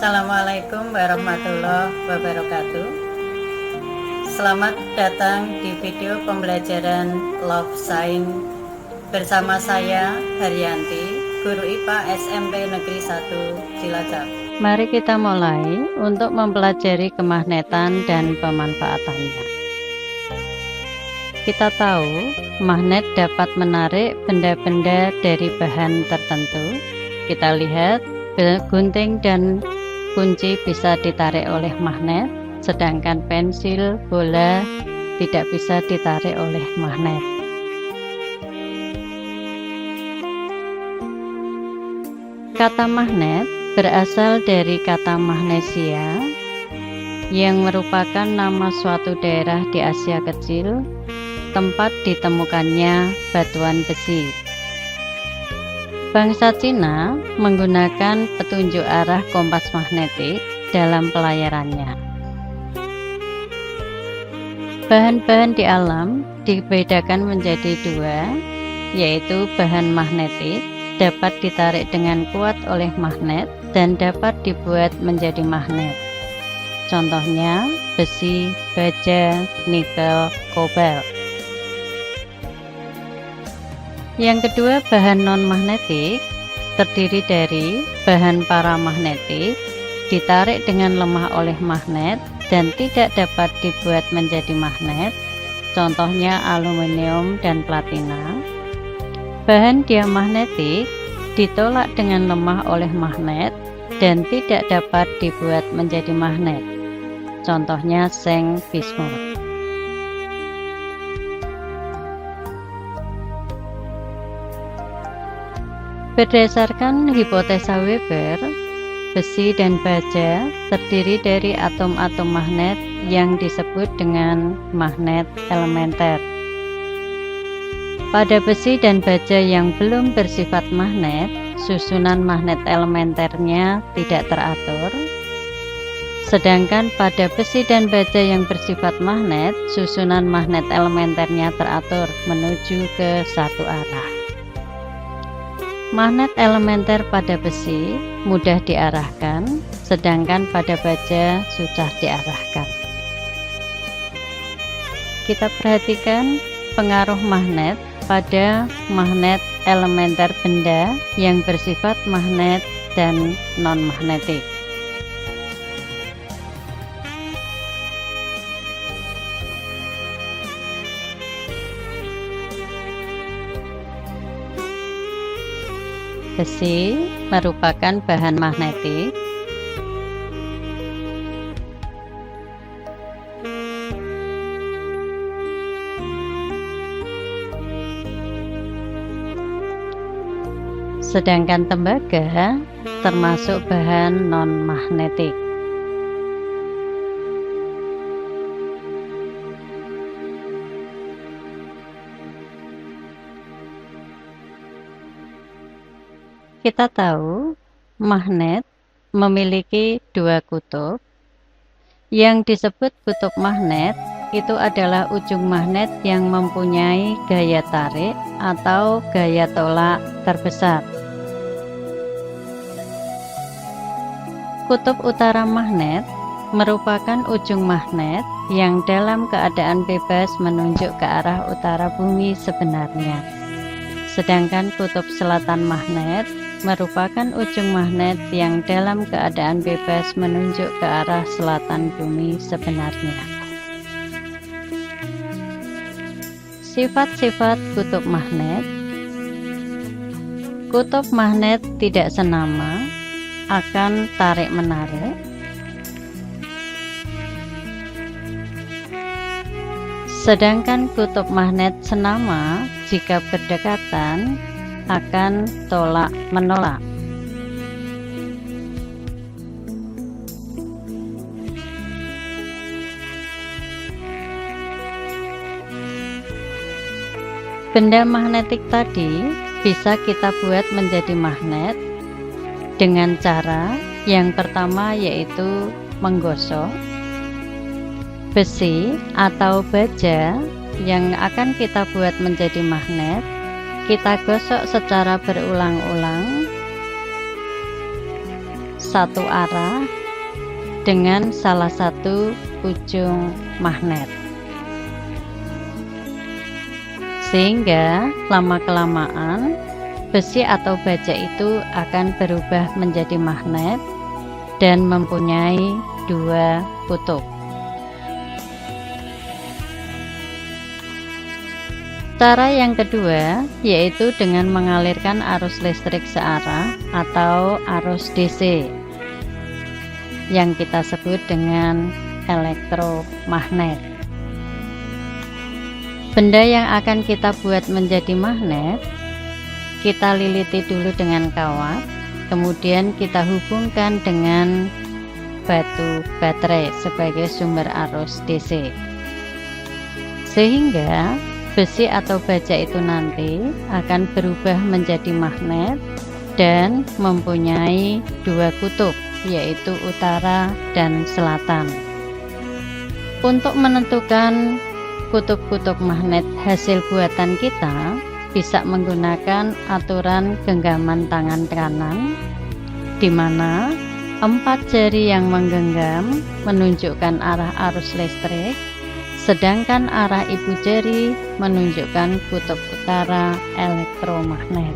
Assalamualaikum warahmatullahi wabarakatuh. Selamat datang di video pembelajaran Love Sign bersama saya Haryanti, Guru IPA SMP Negeri 1 Cilacap. Mari kita mulai untuk mempelajari kemagnetan dan pemanfaatannya. Kita tahu magnet dapat menarik benda-benda dari bahan tertentu. Kita lihat gunting dan kunci bisa ditarik oleh magnet, sedangkan pensil, bola tidak bisa ditarik oleh magnet. Kata magnet berasal dari kata magnesia yang merupakan nama suatu daerah di Asia Kecil, tempat ditemukannya batuan besi. Bangsa Cina menggunakan petunjuk arah kompas magnetik dalam pelayarannya. Bahan-bahan di alam dibedakan menjadi dua, yaitu bahan magnetik dapat ditarik dengan kuat oleh magnet dan dapat dibuat menjadi magnet. Contohnya besi, baja, nikel, kobalt. Yang kedua, bahan non-magnetik terdiri dari bahan paramagnetik, ditarik dengan lemah oleh magnet dan tidak dapat dibuat menjadi magnet. Contohnya aluminium dan platina. Bahan diamagnetik ditolak dengan lemah oleh magnet dan tidak dapat dibuat menjadi magnet. Contohnya seng, bismut. Berdasarkan hipotesa Weber, besi dan baja terdiri dari atom-atom magnet yang disebut dengan magnet elementer. Pada besi dan baja yang belum bersifat magnet, susunan magnet elementernya tidak teratur. Sedangkan pada besi dan baja yang bersifat magnet, susunan magnet elementernya teratur menuju ke satu arah. Magnet elementer pada besi mudah diarahkan, sedangkan pada baja susah diarahkan. Kita perhatikan pengaruh magnet pada magnet elementer benda yang bersifat magnet dan non-magnetik. Besi merupakan bahan magnetik. Sedangkan tembaga termasuk bahan non-magnetik. Kita tahu magnet memiliki dua kutub. Yang disebut kutub magnet itu adalah ujung magnet yang mempunyai gaya tarik atau gaya tolak terbesar. Kutub utara magnet merupakan ujung magnet yang dalam keadaan bebas menunjuk ke arah utara bumi sebenarnya. Sedangkan kutub selatan magnet merupakan ujung magnet yang dalam keadaan bebas menunjuk ke arah selatan bumi sebenarnya. Sifat-sifat kutub magnet. Kutub magnet tidak senama, akan tarik-menarik. Sedangkan kutub magnet senama jika berdekatan akan tolak-menolak. Benda magnetik tadi bisa kita buat menjadi magnet dengan cara yang pertama, yaitu menggosok. Besi atau baja yang akan kita buat menjadi magnet kita gosok secara berulang-ulang satu arah dengan salah satu ujung magnet, sehingga lama-kelamaan besi atau baja itu akan berubah menjadi magnet dan mempunyai dua kutub. Cara yang kedua yaitu dengan mengalirkan arus listrik searah atau arus DC yang kita sebut dengan elektromagnet. Benda yang akan kita buat menjadi magnet, kita liliti dulu dengan kawat, kemudian kita hubungkan dengan batu baterai sebagai sumber arus DC, sehingga besi atau baja itu nanti akan berubah menjadi magnet dan mempunyai dua kutub, yaitu utara dan selatan. Untuk menentukan kutub-kutub magnet hasil buatan kita, bisa menggunakan aturan genggaman tangan kanan, di mana 4 jari yang menggenggam menunjukkan arah arus listrik, sedangkan arah ibu jari menunjukkan kutub utara elektromagnet.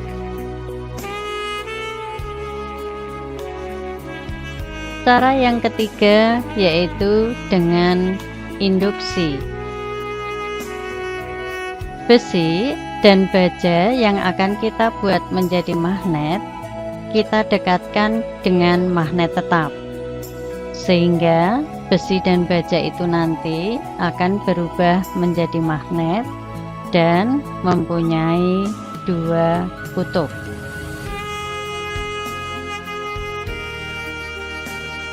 Cara yang ketiga yaitu dengan induksi. Besi dan baja yang akan kita buat menjadi magnet, kita dekatkan dengan magnet tetap, sehingga besi dan baja itu nanti akan berubah menjadi magnet dan mempunyai dua kutub.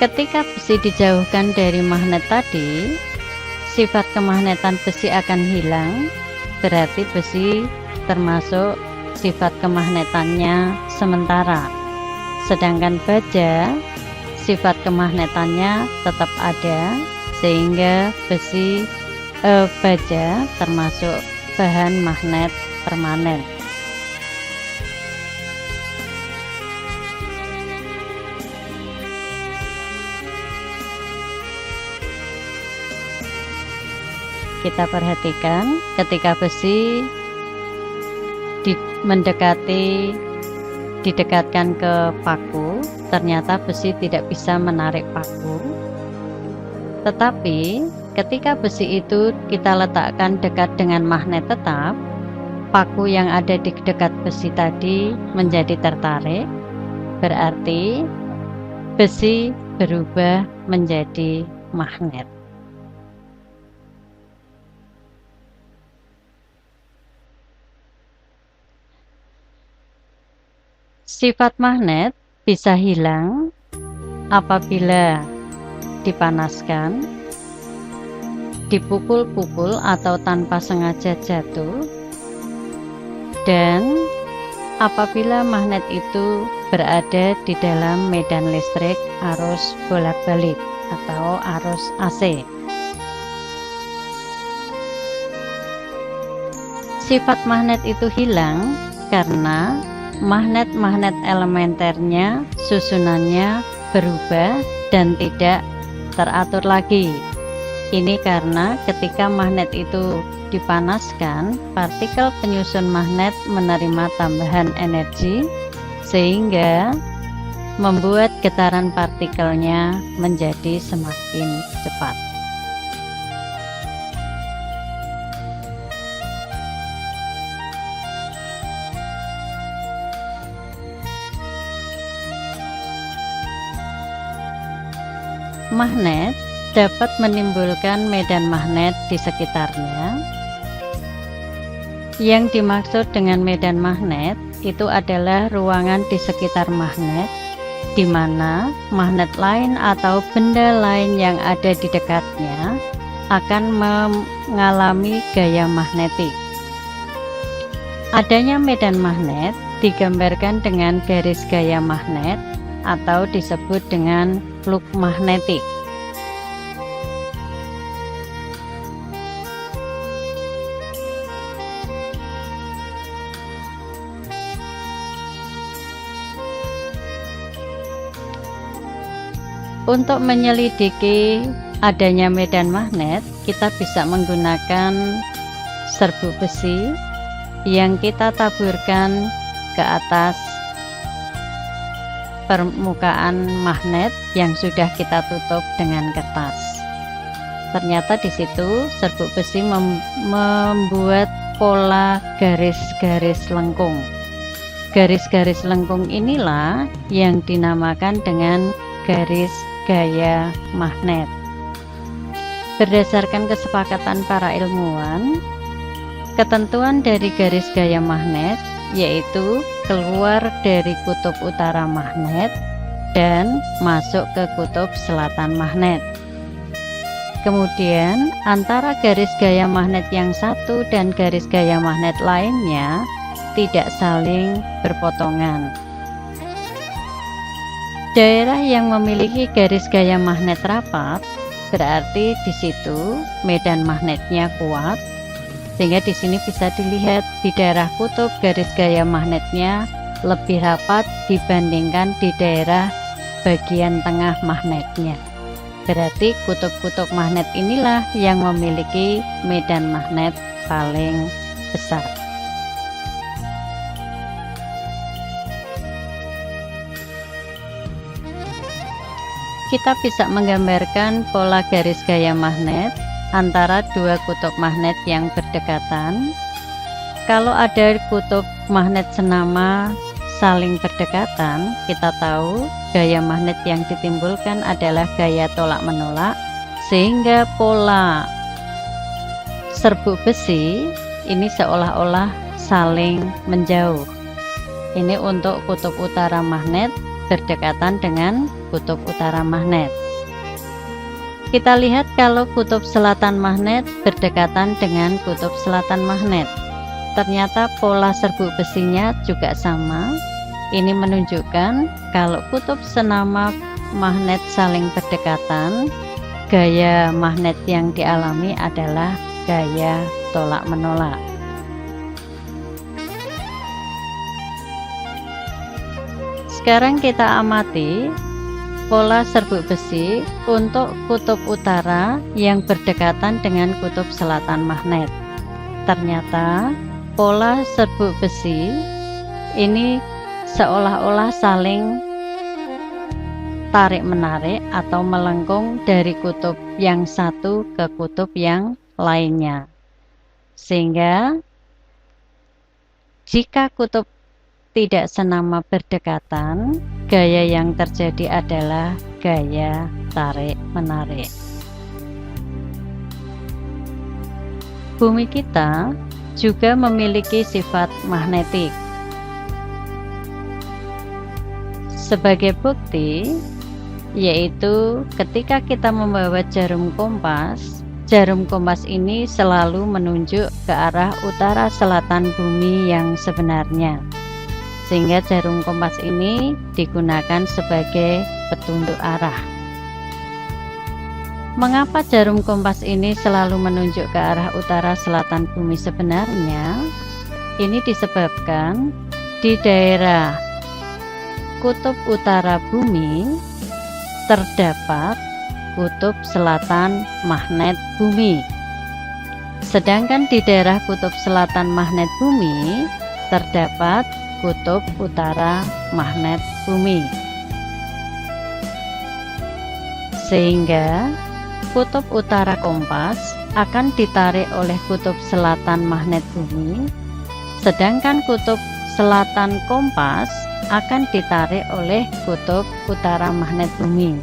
Ketika besi dijauhkan dari magnet tadi, sifat kemagnetan besi akan hilang, berarti besi termasuk sifat kemagnetannya sementara. Sedangkan baja, sifat kemagnetannya tetap ada, sehingga baja termasuk bahan magnet permanen. Kita perhatikan ketika besi didekatkan ke paku, ternyata besi tidak bisa menarik paku. Tetapi ketika besi itu kita letakkan dekat dengan magnet tetap, paku yang ada di dekat besi tadi menjadi tertarik, berarti besi berubah menjadi magnet. Sifat magnet bisa hilang apabila dipanaskan, dipukul-pukul atau tanpa sengaja jatuh, dan apabila magnet itu berada di dalam medan listrik arus bolak-balik atau arus AC. Sifat magnet itu hilang karena magnet-magnet elementernya, susunannya berubah dan tidak teratur lagi. Ini karena ketika magnet itu dipanaskan, partikel penyusun magnet menerima tambahan energi sehingga membuat getaran partikelnya menjadi semakin cepat. Magnet dapat menimbulkan medan magnet di sekitarnya. Yang dimaksud dengan medan magnet itu adalah ruangan di sekitar magnet, di mana magnet lain atau benda lain yang ada di dekatnya akan mengalami gaya magnetik. Adanya medan magnet digambarkan dengan garis gaya magnet atau disebut dengan flux magnetik. Untuk menyelidiki adanya medan magnet, kita bisa menggunakan serbuk besi yang kita taburkan ke atas permukaan magnet yang sudah kita tutup dengan kertas. Ternyata di situ serbuk besi membuat pola garis-garis lengkung. Garis-garis lengkung inilah yang dinamakan dengan garis gaya magnet. Berdasarkan kesepakatan para ilmuwan, ketentuan dari garis gaya magnet yaitu keluar dari kutub utara magnet dan masuk ke kutub selatan magnet. Kemudian antara garis gaya magnet yang satu dan garis gaya magnet lainnya tidak saling berpotongan. Daerah yang memiliki garis gaya magnet rapat berarti di situ medan magnetnya kuat, sehingga di sini bisa dilihat di daerah kutub garis gaya magnetnya lebih rapat dibandingkan di daerah bagian tengah magnetnya. Berarti kutub-kutub magnet inilah yang memiliki medan magnet paling besar. Kita bisa menggambarkan pola garis gaya magnet antara dua kutub magnet yang berdekatan. Kalau ada kutub magnet senama saling berdekatan, kita tahu gaya magnet yang ditimbulkan adalah gaya tolak-menolak, sehingga pola serbuk besi ini seolah-olah saling menjauh. Ini untuk kutub utara magnet berdekatan dengan kutub utara magnet. Kita lihat kalau kutub selatan magnet berdekatan dengan kutub selatan magnet. Ternyata pola serbuk besinya juga sama. Ini menunjukkan kalau kutub senama magnet saling berdekatan, gaya magnet yang dialami adalah gaya tolak-menolak. Sekarang kita amati pola serbuk besi untuk kutub utara yang berdekatan dengan kutub selatan magnet. Ternyata pola serbuk besi ini seolah-olah saling tarik-menarik atau melengkung dari kutub yang satu ke kutub yang lainnya. Sehingga jika kutub tidak senama berdekatan, gaya yang terjadi adalah gaya tarik-menarik. Bumi kita juga memiliki sifat magnetik. Sebagai bukti, yaitu ketika kita membawa jarum kompas ini selalu menunjuk ke arah utara selatan bumi yang sebenarnya. Sehingga jarum kompas ini digunakan sebagai petunjuk arah. Mengapa jarum kompas ini selalu menunjuk ke arah utara selatan bumi sebenarnya? Ini disebabkan di daerah kutub utara bumi terdapat kutub selatan magnet bumi. Sedangkan di daerah kutub selatan magnet bumi terdapat kutub utara magnet bumi. Sehingga kutub utara kompas akan ditarik oleh kutub selatan magnet bumi, sedangkan kutub selatan kompas akan ditarik oleh kutub utara magnet bumi.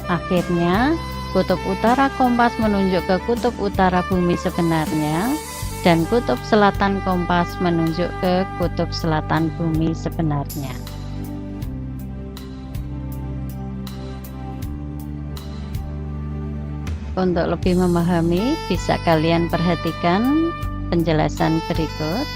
Akhirnya kutub utara kompas menunjuk ke kutub utara bumi sebenarnya, dan kutub selatan kompas menunjuk ke kutub selatan bumi sebenarnya. Untuk lebih memahami, bisa kalian perhatikan penjelasan berikut.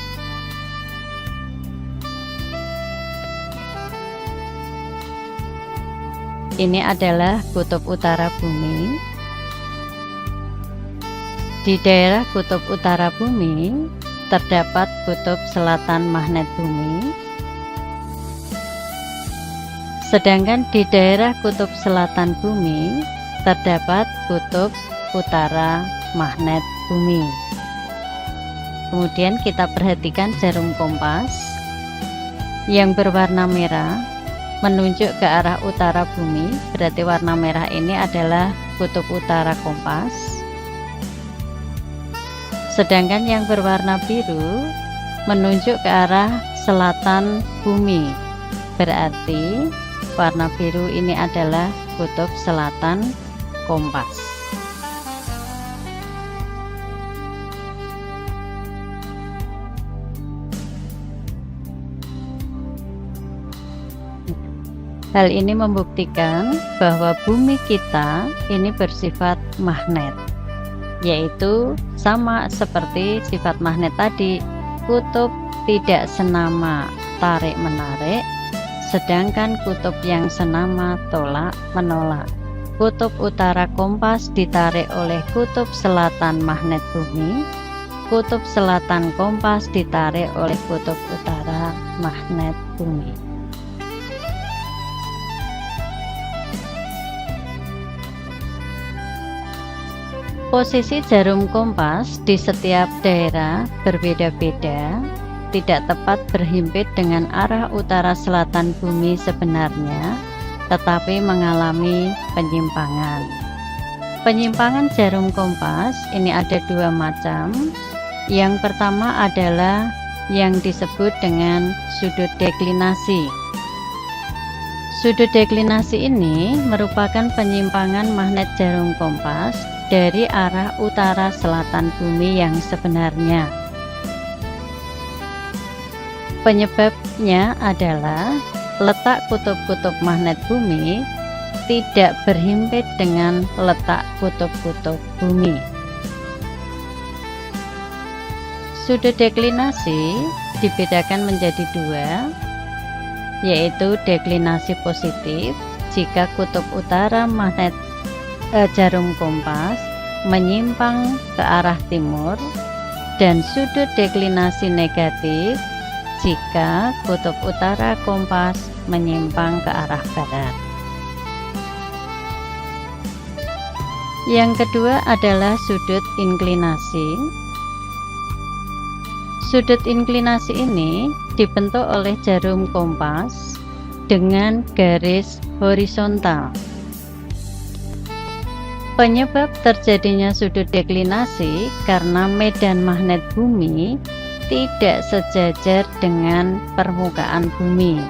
Ini adalah kutub utara bumi. Di daerah kutub utara bumi terdapat kutub selatan magnet bumi. Sedangkan di daerah kutub selatan bumi terdapat kutub utara magnet bumi. Kemudian kita perhatikan jarum kompas yang berwarna merah menunjuk ke arah utara bumi, berarti warna merah ini adalah kutub utara kompas. Sedangkan yang berwarna biru menunjuk ke arah selatan bumi, berarti warna biru ini adalah kutub selatan kompas. Hal ini membuktikan bahwa bumi kita ini bersifat magnet, yaitu sama seperti sifat magnet tadi, kutub tidak senama tarik-menarik, sedangkan kutub yang senama tolak-menolak. Kutub utara kompas ditarik oleh kutub selatan magnet bumi, kutub selatan kompas ditarik oleh kutub utara magnet bumi. Posisi jarum kompas di setiap daerah berbeda-beda, tidak tepat berhimpit dengan arah utara selatan bumi sebenarnya, tetapi mengalami penyimpangan. Penyimpangan jarum kompas ini ada dua macam. Yang pertama adalah yang disebut dengan sudut deklinasi. Sudut deklinasi ini merupakan penyimpangan magnet jarum kompas dari arah utara selatan bumi yang sebenarnya. Penyebabnya adalah letak kutub-kutub magnet bumi tidak berhimpit dengan letak kutub-kutub bumi. Sudut deklinasi dibedakan menjadi dua, yaitu deklinasi positif jika kutub utara magnet jarum kompas menyimpang ke arah timur, dan sudut deklinasi negatif jika kutub utara kompas menyimpang ke arah barat. Yang kedua adalah sudut inklinasi. Sudut inklinasi ini dibentuk oleh jarum kompas dengan garis horizontal. Penyebab terjadinya sudut deklinasi karena medan magnet bumi tidak sejajar dengan permukaan bumi.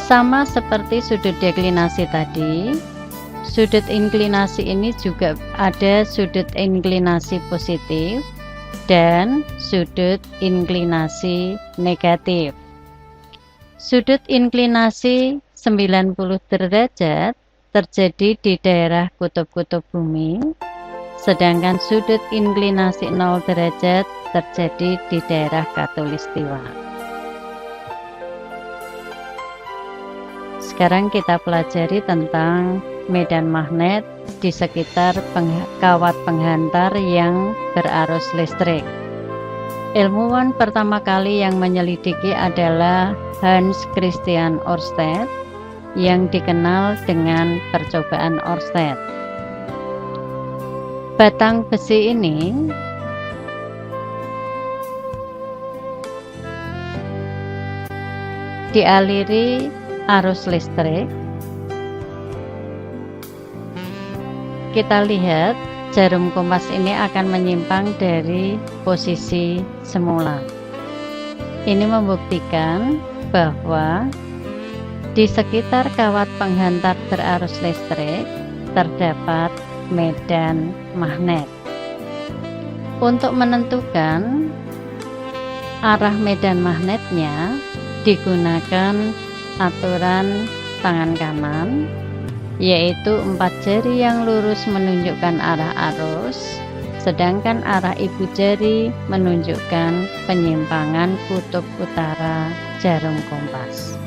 Sama seperti sudut deklinasi tadi, sudut inklinasi ini juga ada sudut inklinasi positif dan sudut inklinasi negatif. Sudut inklinasi 90 derajat terjadi di daerah kutub-kutub bumi, sedangkan sudut inklinasi 0 derajat terjadi di daerah khatulistiwa. Sekarang kita pelajari tentang medan magnet di sekitar kawat penghantar yang berarus listrik. Ilmuwan pertama kali yang menyelidiki adalah Hans Christian Ørsted, yang dikenal dengan percobaan Ørsted. Batang besi ini dialiri arus listrik. Kita lihat jarum kompas ini akan menyimpang dari posisi semula. Ini membuktikan bahwa di sekitar kawat penghantar berarus listrik terdapat medan magnet. Untuk menentukan arah medan magnetnya digunakan aturan tangan kanan, yaitu 4 jari yang lurus menunjukkan arah arus, sedangkan arah ibu jari menunjukkan penyimpangan kutub utara jarum kompas.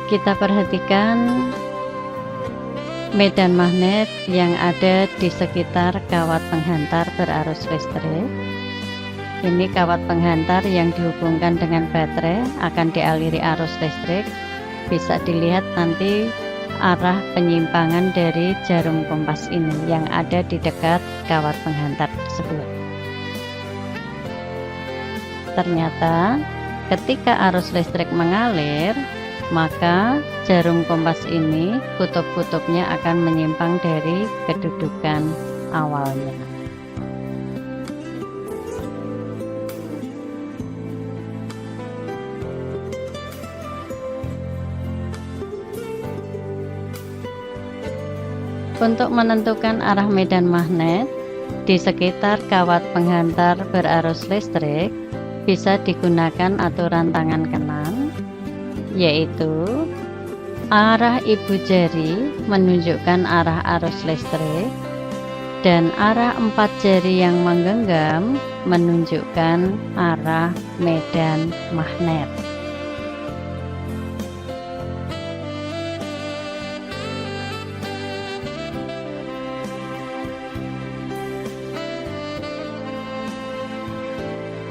Kita perhatikan medan magnet yang ada di sekitar kawat penghantar berarus listrik. Ini kawat penghantar yang dihubungkan dengan baterai akan dialiri arus listrik. Bisa dilihat nanti arah penyimpangan dari jarum kompas ini yang ada di dekat kawat penghantar tersebut. Ternyata ketika arus listrik mengalir, maka jarum kompas ini kutub-kutubnya akan menyimpang dari kedudukan awalnya. Untuk menentukan arah medan magnet di sekitar kawat penghantar berarus listrik, bisa digunakan aturan tangan kanan, yaitu arah ibu jari menunjukkan arah arus listrik dan arah 4 jari yang menggenggam menunjukkan arah medan magnet.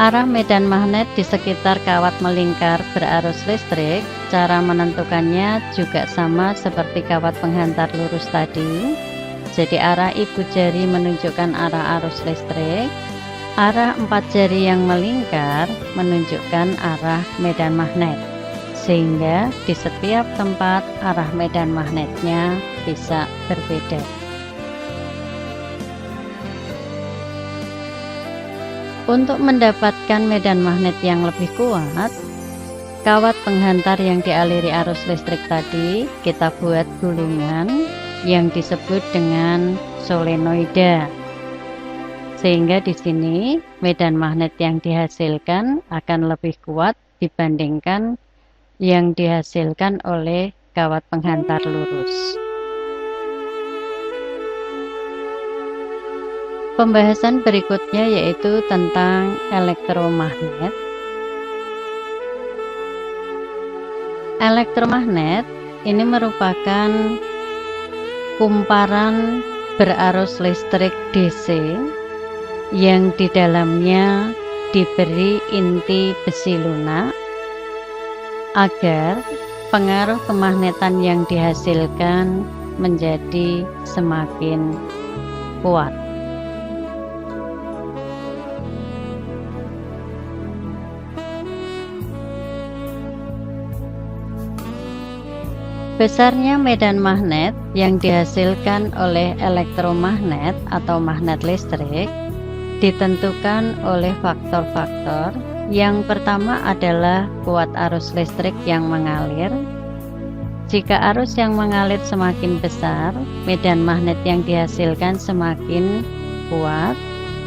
Arah medan magnet di sekitar kawat melingkar berarus listrik, cara menentukannya juga sama seperti kawat penghantar lurus tadi. Jadi arah ibu jari menunjukkan arah arus listrik, arah 4 jari yang melingkar menunjukkan arah medan magnet. Sehingga di setiap tempat arah medan magnetnya bisa berbeda. Untuk mendapatkan medan magnet yang lebih kuat, kawat penghantar yang dialiri arus listrik tadi kita buat gulungan yang disebut dengan solenoida. Sehingga di sini medan magnet yang dihasilkan akan lebih kuat dibandingkan yang dihasilkan oleh kawat penghantar lurus. Pembahasan berikutnya yaitu tentang elektromagnet. Elektromagnet ini merupakan kumparan berarus listrik DC yang di dalamnya diberi inti besi lunak agar pengaruh kemagnetan yang dihasilkan menjadi semakin kuat. Besarnya medan magnet yang dihasilkan oleh elektromagnet atau magnet listrik ditentukan oleh faktor-faktor. Yang pertama adalah kuat arus listrik yang mengalir. Jika arus yang mengalir semakin besar, medan magnet yang dihasilkan semakin kuat,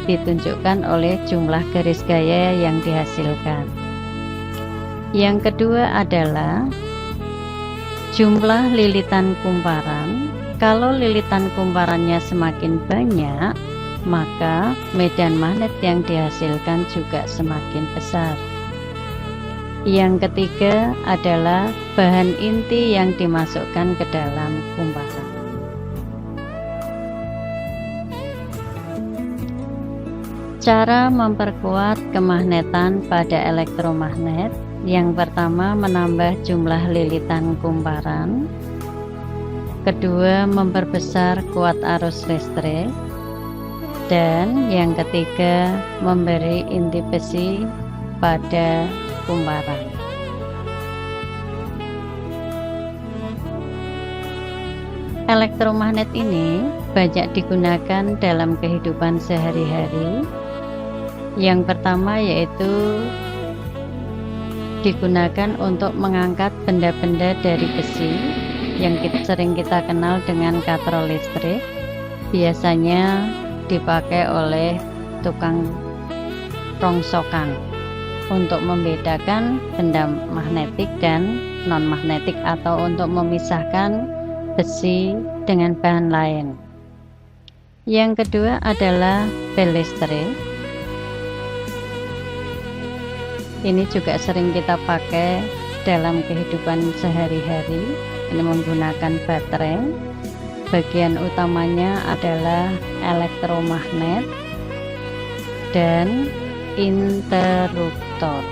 ditunjukkan oleh jumlah garis gaya yang dihasilkan. Yang kedua adalah jumlah lilitan kumparan. Kalau lilitan kumparannya semakin banyak, maka medan magnet yang dihasilkan juga semakin besar. Yang ketiga adalah bahan inti yang dimasukkan ke dalam kumparan. Cara memperkuat kemagnetan pada elektromagnet. Yang pertama, menambah jumlah lilitan kumparan. Kedua, memperbesar kuat arus listrik. Dan yang ketiga, memberi inti besi pada kumparan. Elektromagnet ini banyak digunakan dalam kehidupan sehari-hari. Yang pertama yaitu digunakan untuk mengangkat benda-benda dari besi yang sering kita kenal dengan katrol listrik. Biasanya dipakai oleh tukang rongsokan untuk membedakan benda magnetik dan non-magnetik atau untuk memisahkan besi dengan bahan lain. Yang kedua adalah bel listrik. Ini juga sering kita pakai dalam kehidupan sehari-hari. Ini menggunakan baterai. Bagian utamanya adalah elektromagnet dan interruptor.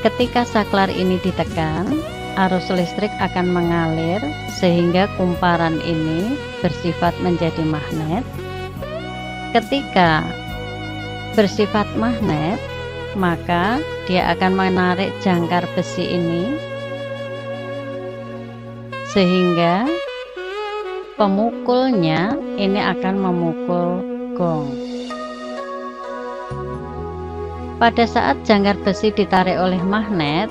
Ketika saklar ini ditekan, arus listrik akan mengalir sehingga kumparan ini bersifat menjadi magnet. Ketika bersifat magnet, maka dia akan menarik jangkar besi ini sehingga pemukulnya ini akan memukul gong. Pada saat jangkar besi ditarik oleh magnet,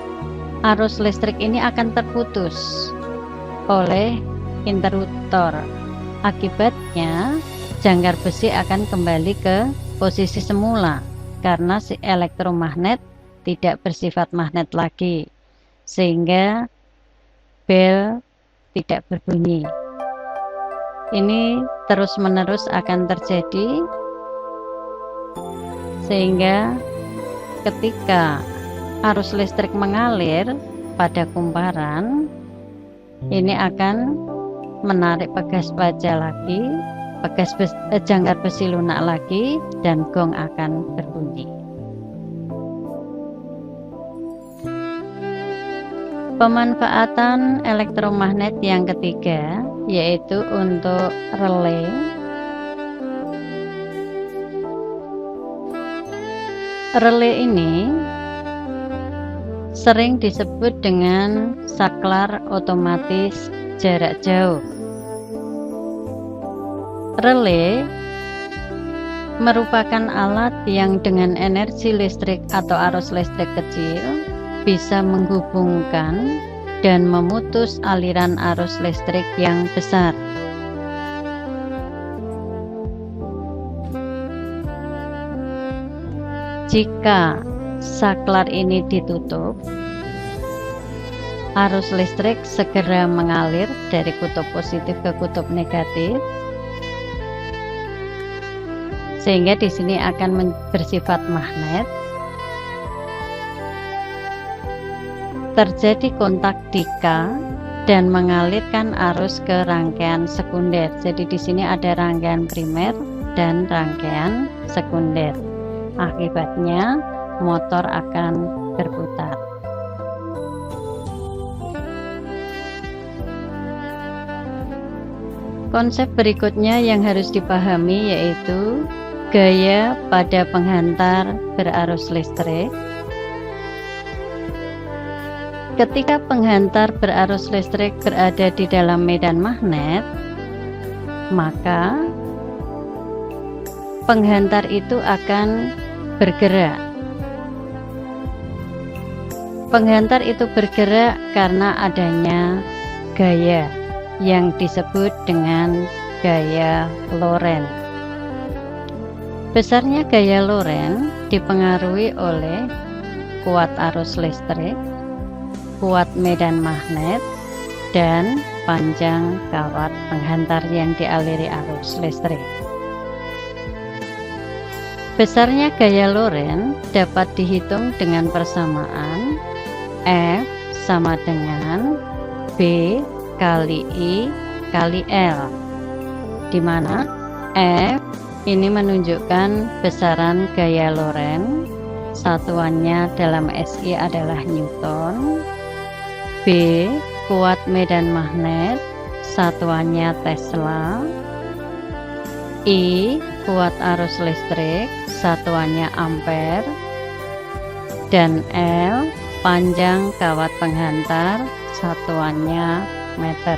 arus listrik ini akan terputus oleh interruptor. Akibatnya, jangkar besi akan kembali ke posisi semula karena si elektromagnet tidak bersifat magnet lagi, sehingga bel tidak berbunyi. Ini terus-menerus akan terjadi sehingga ketika arus listrik mengalir pada kumparan, ini akan menarik pegas baja lagi, jangkar besi lunak lagi, dan gong akan berbunyi. Pemanfaatan elektromagnet yang ketiga yaitu untuk relay. Relay ini sering disebut dengan saklar otomatis jarak jauh. Relay merupakan alat yang dengan energi listrik atau arus listrik kecil bisa menghubungkan dan memutus aliran arus listrik yang besar. Jika saklar ini ditutup, arus listrik segera mengalir dari kutub positif ke kutub negatif, sehingga di sini akan bersifat magnet. Terjadi kontak dika dan mengalirkan arus ke rangkaian sekunder. Jadi di sini ada rangkaian primer dan rangkaian sekunder. Akibatnya motor akan berputar. Konsep berikutnya yang harus dipahami yaitu gaya pada penghantar berarus listrik. Ketika penghantar berarus listrik berada di dalam medan magnet, maka penghantar itu akan bergerak. Penghantar itu bergerak karena adanya gaya yang disebut dengan gaya Lorentz. Besarnya gaya Lorentz dipengaruhi oleh kuat arus listrik, kuat medan magnet, dan panjang kawat penghantar yang dialiri arus listrik. Besarnya gaya Lorentz dapat dihitung dengan persamaan F sama dengan B kali I kali L, di mana F ini menunjukkan besaran gaya Lorentz, satuannya dalam SI adalah Newton. B kuat medan magnet, satuannya Tesla. I kuat arus listrik, satuannya ampere. Dan L panjang kawat penghantar, satuannya meter.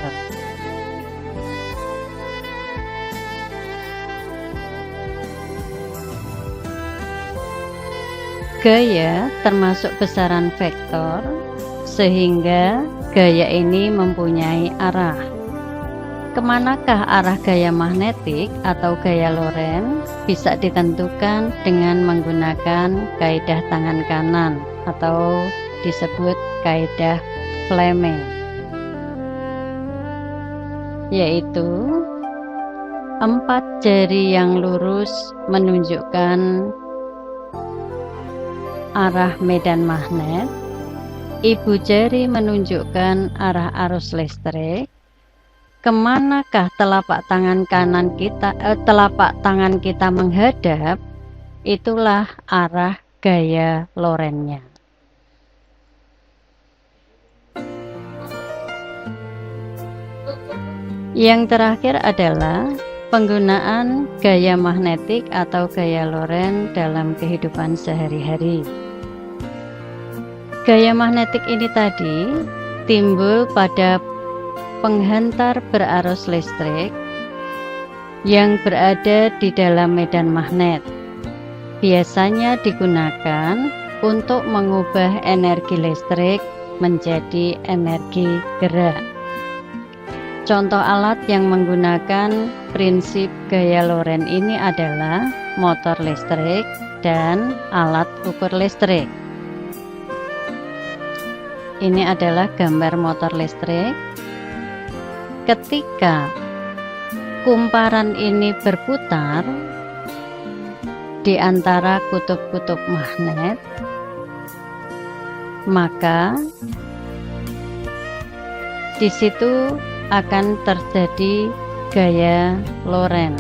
Gaya termasuk besaran vektor, sehingga gaya ini mempunyai arah. Kemanakah arah gaya magnetik atau gaya Lorentz bisa ditentukan dengan menggunakan kaidah tangan kanan atau disebut kaidah Fleming, yaitu 4 jari yang lurus menunjukkan arah medan magnet, ibu jari menunjukkan arah arus listrik. Kemanakah telapak tangan kita menghadap, itulah arah gaya lorennya. Yang terakhir adalah penggunaan gaya magnetik atau gaya loren dalam kehidupan sehari-hari. Gaya magnetik ini tadi timbul pada penghantar berarus listrik yang berada di dalam medan magnet. Biasanya digunakan untuk mengubah energi listrik menjadi energi gerak. Contoh alat yang menggunakan prinsip gaya loren ini adalah motor listrik dan alat ukur listrik. Ini adalah gambar motor listrik. Ketika kumparan ini berputar di antara kutub-kutub magnet, maka di situ akan terjadi gaya loren.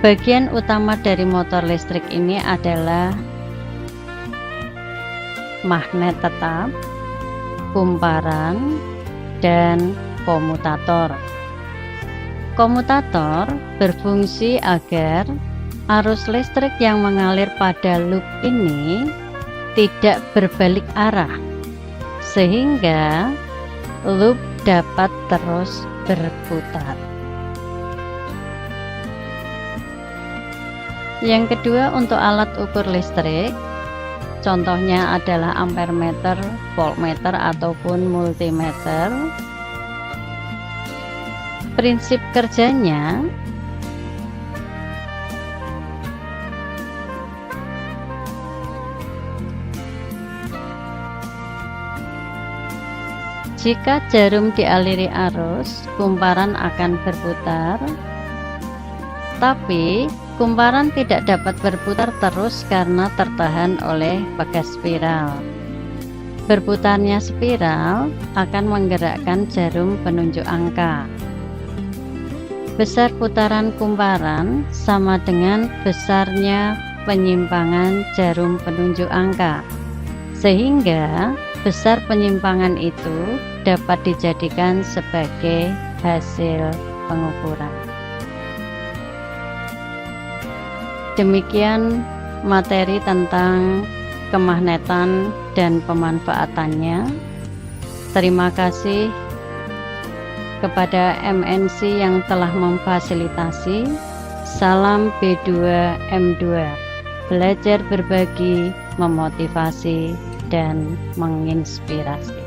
Bagian utama dari motor listrik ini adalah magnet tetap, kumparan, dan komutator. Komutator berfungsi agar arus listrik yang mengalir pada loop ini tidak berbalik arah, sehingga loop dapat terus berputar. Yang kedua, untuk alat ukur listrik, contohnya adalah ampermeter, voltmeter, ataupun multimeter. Prinsip kerjanya jika jarum dialiri arus, kumparan akan berputar, tapi kumparan tidak dapat berputar terus karena tertahan oleh pegas spiral. Berputarnya spiral akan menggerakkan jarum penunjuk angka. Besar putaran kumparan sama dengan besarnya penyimpangan jarum penunjuk angka, sehingga besar penyimpangan itu dapat dijadikan sebagai hasil pengukuran. Demikian materi tentang kemagnetan dan pemanfaatannya. Terima kasih kepada MNC yang telah memfasilitasi. Salam B2M2, belajar berbagi, memotivasi, dan menginspirasi.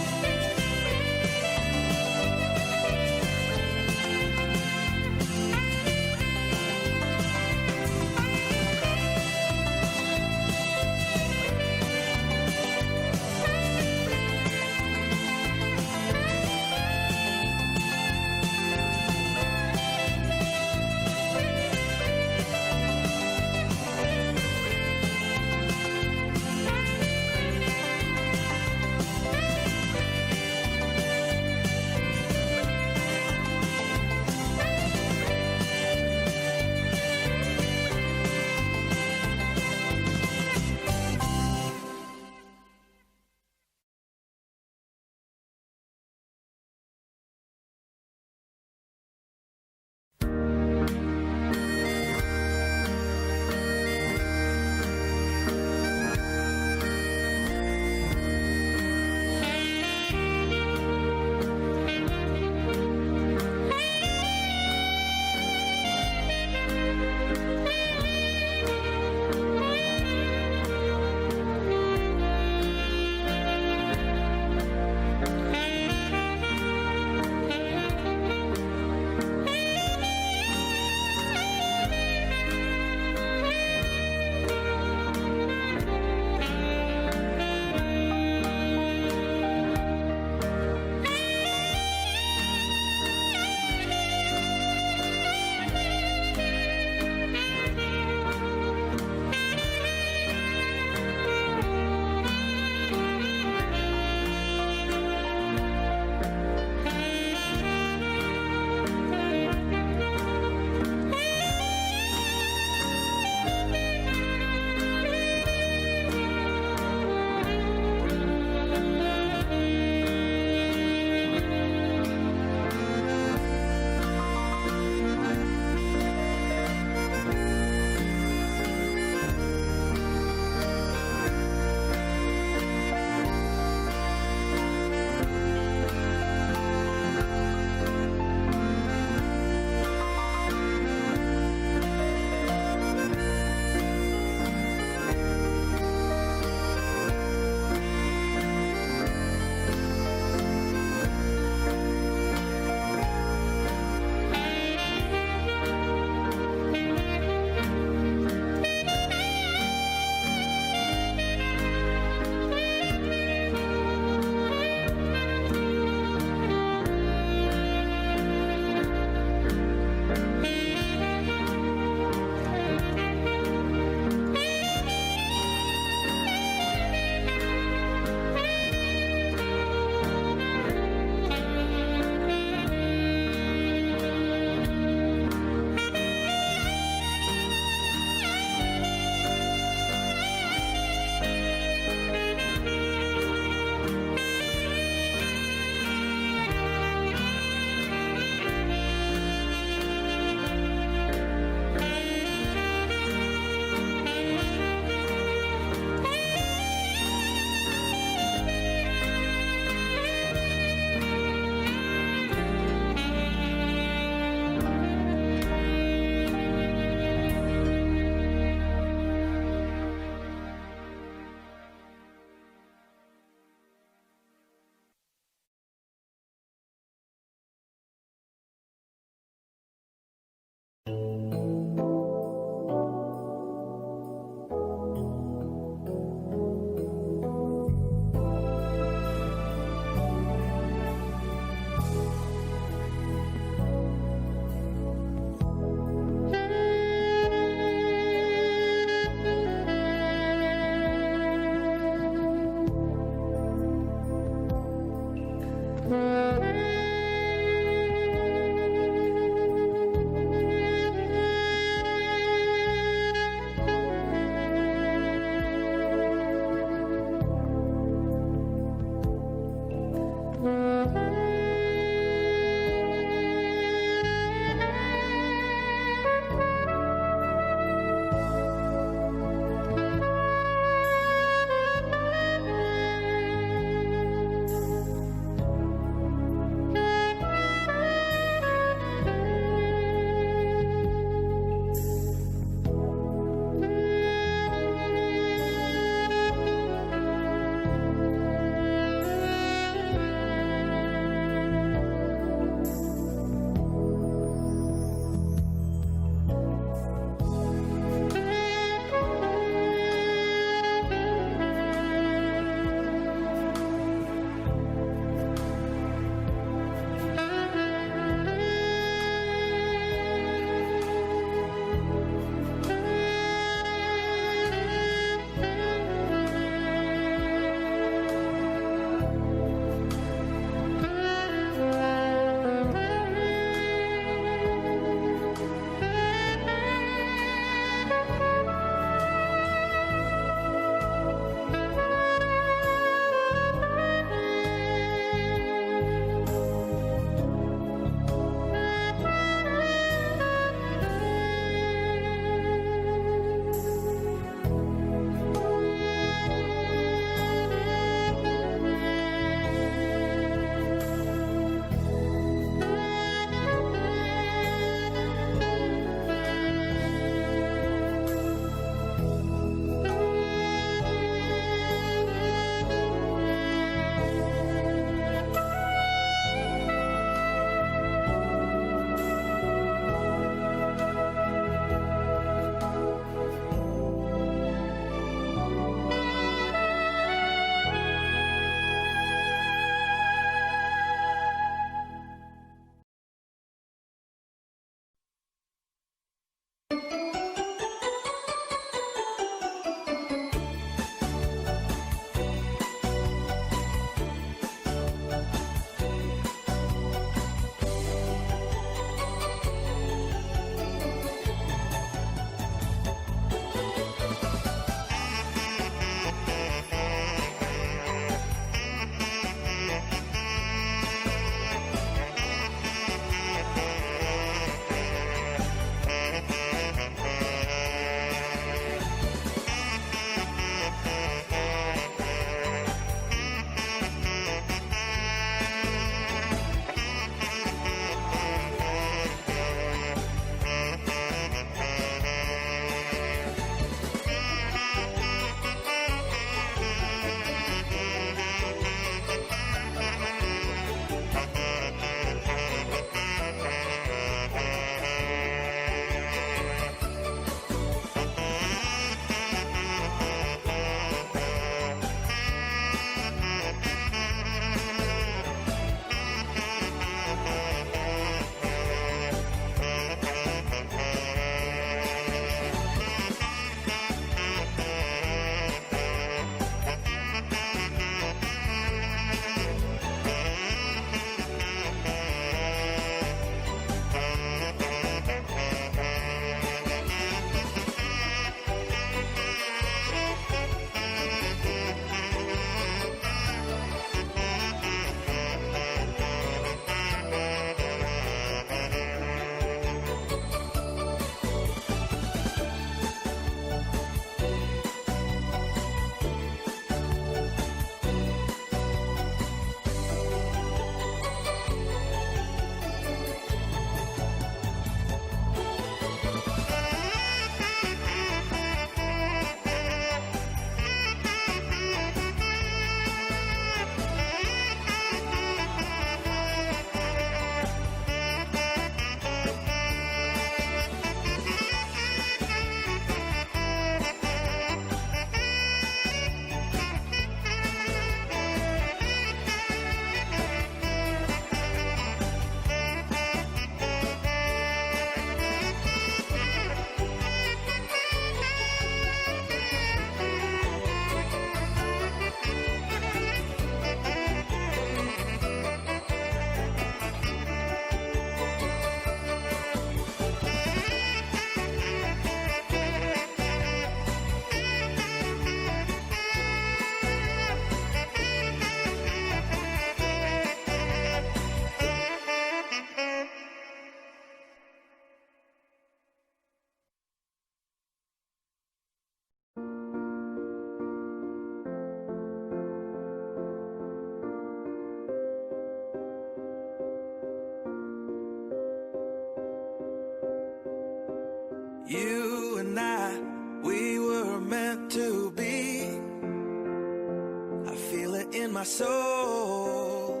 my soul,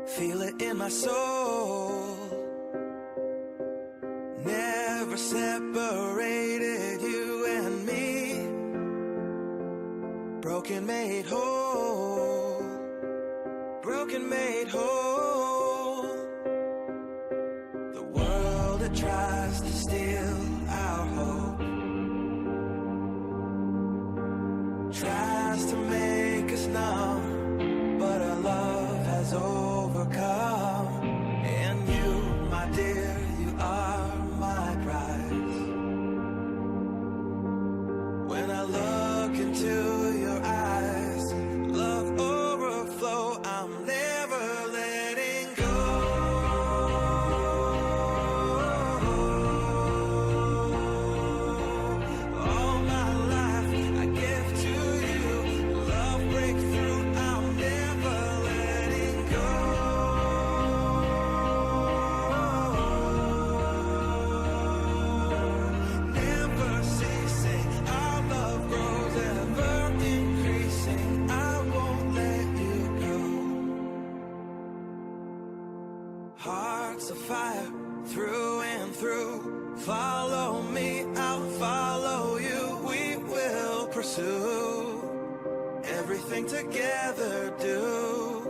feel it in my soul. Never separated you and me. Broken made whole, broken made whole. The world that tries to steal our hope tries to make us numb, but our love has overcome. And you, my dear, you are my prize. When I look into your eyes, love overflow, I'm never letting go. All my life I give to you, love breakthrough, I'm never letting go. Never ceasing, our love grows, ever increasing, I won't let you go. Hearts of fire, through and through. Follow me, I'll follow you. We will pursue everything together, do.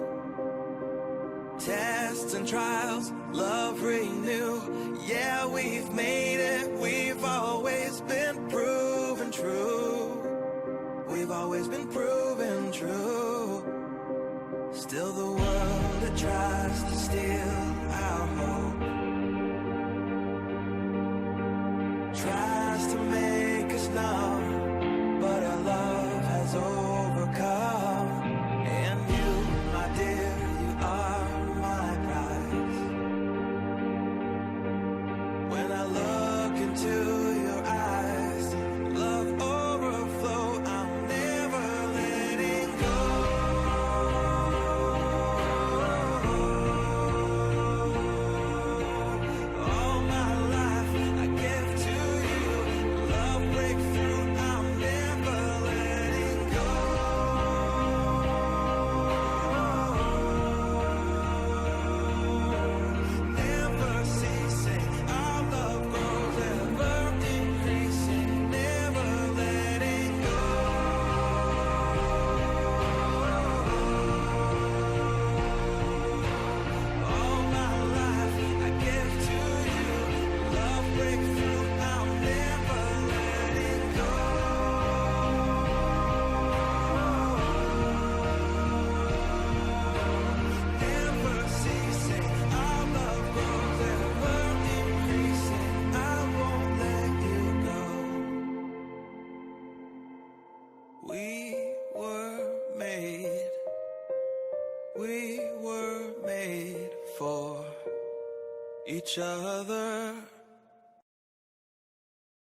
Tests and trials, love renew. Yeah, we've made it, we've always been proven true. We've always been proven true. Still the world that tries to steal our hope tries to make us numb, but our love has overcome. And you, my dear, you are my prize. When I look into your eyes, love overflow, I'm never letting go. All my life I give to you, love breakthrough, I'm never letting go. Never ceasing, our love grows, ever increasing, never letting go. All my life I give to you, love breakthrough, I'm never letting go. Never ceasing, our love grows, ever increasing, I won't let you go. We were made for each other.